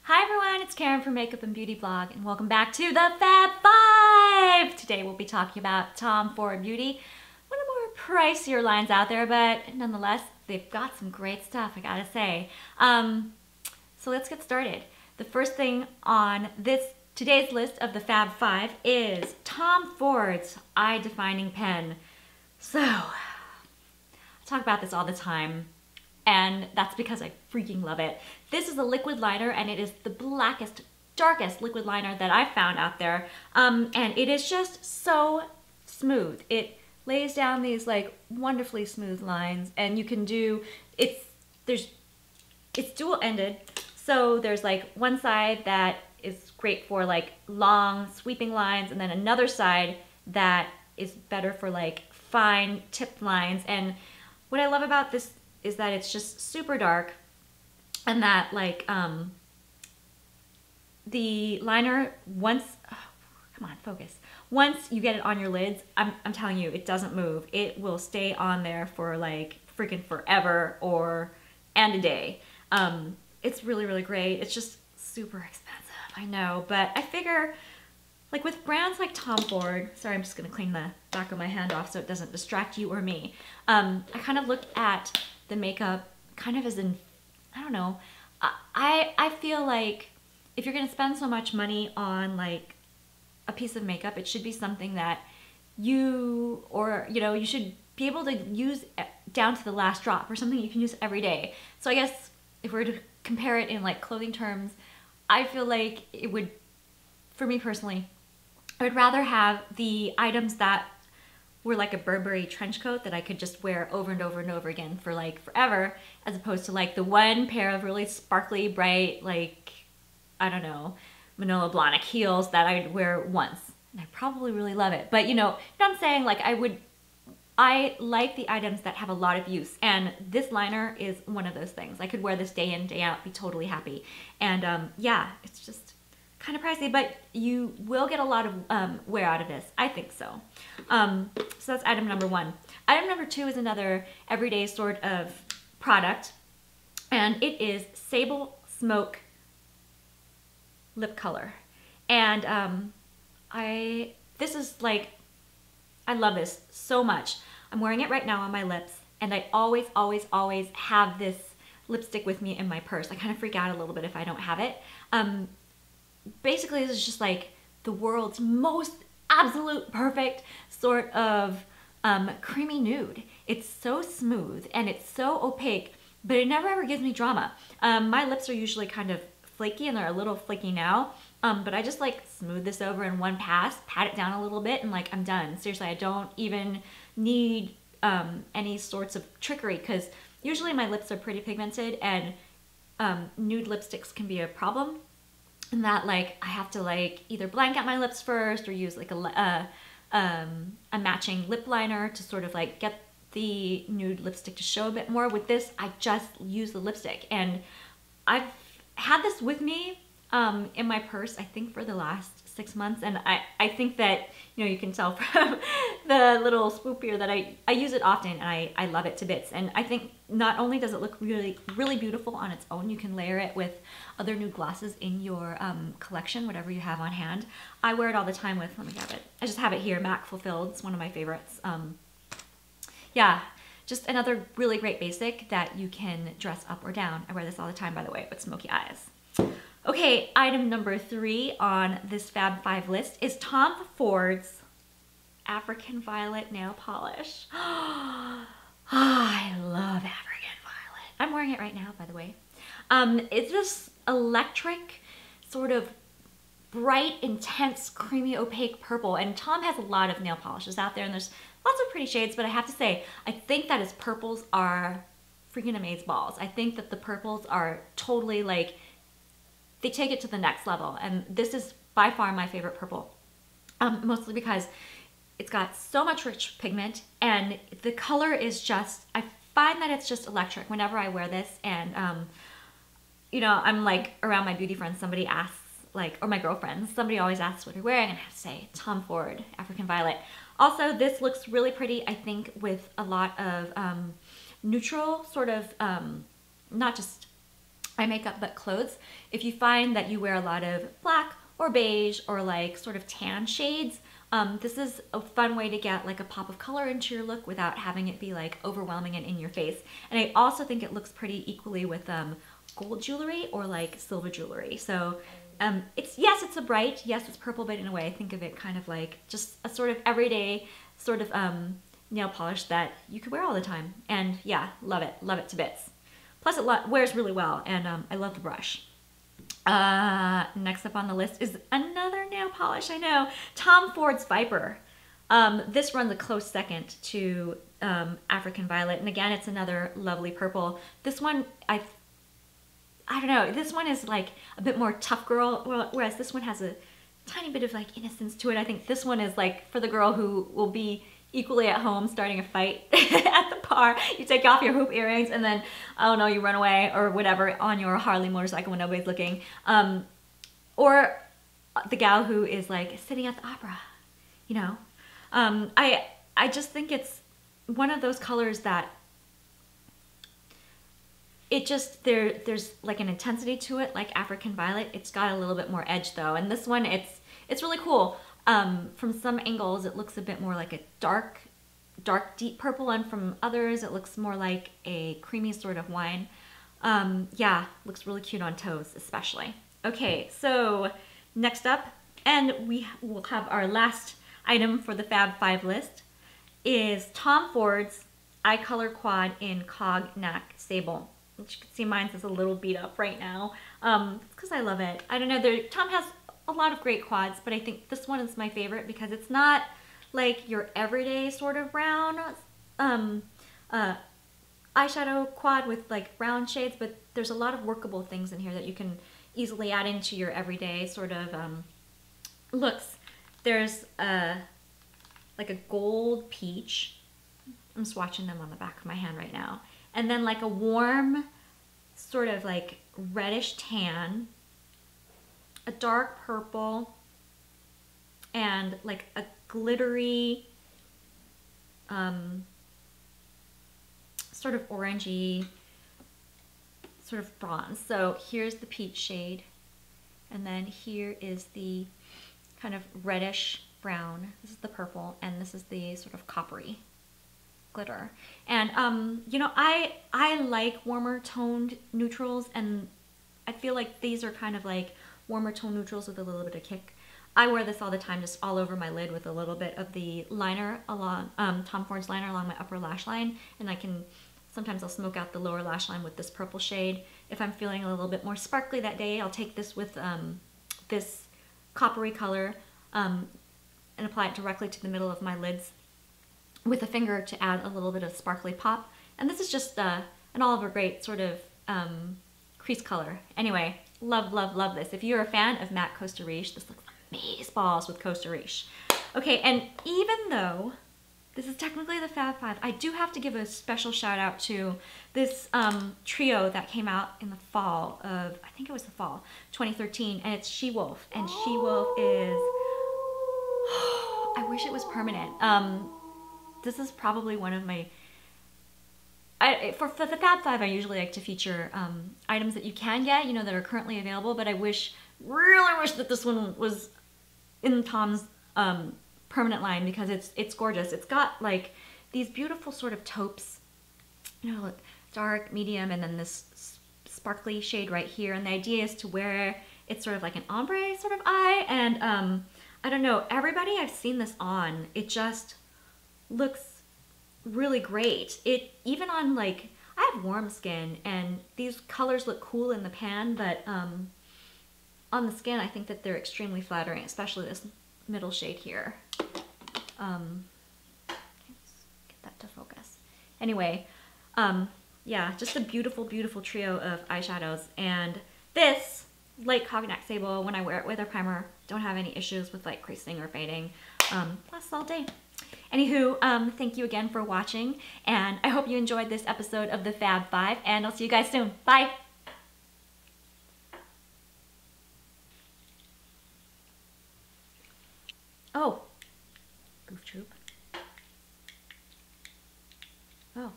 Hi everyone, it's Karen from Makeup and Beauty Blog, and welcome back to the Fab Five! Today we'll be talking about Tom Ford Beauty, one of the more pricier lines out there, but nonetheless, they've got some great stuff, I gotta say. So let's get started. The first thing on today's list of the Fab Five is Tom Ford's eye-defining pen. So, I talk about this all the time, and that's because I freaking love it. This is a liquid liner, and it is the blackest, darkest liquid liner that I've found out there. And it is just so smooth. It lays down these like wonderfully smooth lines, and you can do, it's dual-ended. So there's like one side that is great for like long sweeping lines, and then another side that is better for like fine tipped lines. And what I love about this is that it's just super dark, and that like the liner, once you get it on your lids, I'm telling you, it doesn't move. It will stay on there for like freaking forever and a day. It's really, really great. It's just super expensive, I know, but I figure like with brands like Tom Ford, sorry, I'm just gonna clean the back of my hand off so it doesn't distract you or me. I kind of look at the makeup kind of as in, I don't know, I feel like if you're gonna spend so much money on like a piece of makeup, it should be something that you should be able to use down to the last drop, or something you can use every day. So I guess if we were to compare it in like clothing terms, I feel like it would, for me personally, I would rather have the items that were like a Burberry trench coat that I could just wear over and over and over again for like forever, as opposed to like the one pair of really sparkly, bright, like, I don't know, Manolo Blahnik heels that I'd wear once. And I probably really love it. But you know what I'm saying? Like I like the items that have a lot of use, and this liner is one of those things. I could wear this day in, day out, be totally happy. And yeah, it's just kind of pricey, but you will get a lot of wear out of this. I think so. So that's item number one. Item number two is another everyday sort of product, and it is Sable Smoke Lip Color. And this is like, I love this so much. I'm wearing it right now on my lips, and I always, always, always have this lipstick with me in my purse. I kind of freak out a little bit if I don't have it. Basically, this is just like the world's most absolute perfect sort of creamy nude. It's so smooth and it's so opaque, but it never ever gives me drama. My lips are usually kind of flaky, and they're a little flaky now, but I just like smooth this over in one pass, pat it down a little bit, and like I'm done. Seriously, I don't even need any sorts of trickery, because usually my lips are pretty pigmented, and nude lipsticks can be a problem. And that like I have to like either blank out my lips first, or use like a matching lip liner to sort of like get the nude lipstick to show a bit more. With this, I just use the lipstick, and I've had this with me in my purse, I think, for the last 6 months, and I think that, you know, you can tell from the little swoop here that I use it often, and I love it to bits. And I think not only does it look really, really beautiful on its own, you can layer it with other nude glosses in your collection, whatever you have on hand. I wear it all the time with, let me grab it, I just have it here, MAC Fulfilled. It's one of my favorites. Yeah, just another really great basic that you can dress up or down. I wear this all the time, by the way, with smoky eyes. Okay, item number three on this Fab Five list is Tom Ford's African Violet nail polish. I love African Violet. I'm wearing it right now, by the way. It's this electric, sort of bright, intense, creamy, opaque purple. And Tom has a lot of nail polishes out there, and there's lots of pretty shades, but I have to say, I think that his purples are freaking amazeballs. I think that the purples are totally like, they take it to the next level, and this is by far my favorite purple, mostly because it's got so much rich pigment, and the color is just, I find that it's just electric whenever I wear this. And you know, I'm like around my beauty friends, somebody asks, like, or my girlfriends, somebody always asks what you're wearing, and I have to say Tom Ford African Violet. Also, this looks really pretty, I think, with a lot of neutral sort of, not just eye makeup but clothes. If you find that you wear a lot of black or beige or like sort of tan shades, this is a fun way to get like a pop of color into your look without having it be like overwhelming and in your face. And I also think it looks pretty equally with gold jewelry or like silver jewelry. So yes, it's a bright, yes, it's purple, but in a way I think of it kind of like just a sort of everyday sort of nail polish that you could wear all the time. And yeah, love it to bits. Plus it wears really well, and I love the brush. Next up on the list is another nail polish, I know, Tom Ford's Viper. This runs a close second to African Violet, and again, it's another lovely purple. This one, I don't know, this one is like a bit more tough girl, whereas this one has a tiny bit of like innocence to it. I think this one is like for the girl who will be equally at home starting a fight at the bar. You take off your hoop earrings and then, I don't know, you run away or whatever on your Harley motorcycle when nobody's looking. Or the gal who is like sitting at the opera, you know. I just think it's one of those colors that it just, there's like an intensity to it, like African Violet. It's got a little bit more edge though. And this one, it's really cool. From some angles, it looks a bit more like a dark, deep purple, and from others, it looks more like a creamy sort of wine. Yeah, looks really cute on toes, especially. Okay, so next up, and we will have our last item for the Fab 5 list, is Tom Ford's Eye Color Quad in Cognac Sable. Which you can see mine is a little beat up right now. It's because I love it. I don't know, Tom has a lot of great quads, but I think this one is my favorite because it's not like your everyday sort of brown eyeshadow quad with like brown shades, but there's a lot of workable things in here that you can easily add into your everyday sort of looks. There's like a gold peach. I'm swatching them on the back of my hand right now. And then like a warm sort of like reddish tan, a dark purple, and like a glittery sort of orangey sort of bronze. So here's the peach shade, and then here is the kind of reddish brown. This is the purple, and this is the sort of coppery glitter. And you know, I like warmer toned neutrals, and I feel like these are kind of like warmer tone neutrals with a little bit of kick. I wear this all the time, just all over my lid with a little bit of the liner along, Tom Ford's liner along my upper lash line, and sometimes I'll smoke out the lower lash line with this purple shade. If I'm feeling a little bit more sparkly that day, I'll take this with this coppery color and apply it directly to the middle of my lids with a finger to add a little bit of sparkly pop. And this is just an Oliver Great sort of crease color. Anyway, love, love, love this. If you're a fan of matte Costa Riche, this looks amazeballs with Costa Riche. Okay, and even though this is technically the Fab 5, I do have to give a special shout out to this trio that came out in the fall of, I think it was the fall, 2013, and it's She Wolf. And She Wolf is, I wish it was permanent. This is probably one of my, for the Fab 5, I usually like to feature items that you can get, you know, that are currently available, but I really wish that this one was in Tom's permanent line, because it's gorgeous. It's got like these beautiful sort of taupes, you know, dark, medium, and then this sparkly shade right here. And the idea is to wear it sort of like an ombre sort of eye. And I don't know, everybody I've seen this on, it just looks really great. It even on like, I have warm skin and these colors look cool in the pan, but on the skin I think that they're extremely flattering, especially this middle shade here. Let's get that to focus. Anyway, yeah, just a beautiful, beautiful trio of eyeshadows. And this, like Cognac Sable, when I wear it with a primer, don't have any issues with like creasing or fading. Lasts all day. Anywho, thank you again for watching, and I hope you enjoyed this episode of the Fab 5, and I'll see you guys soon. Bye! Oh, Goof Troop. Oh.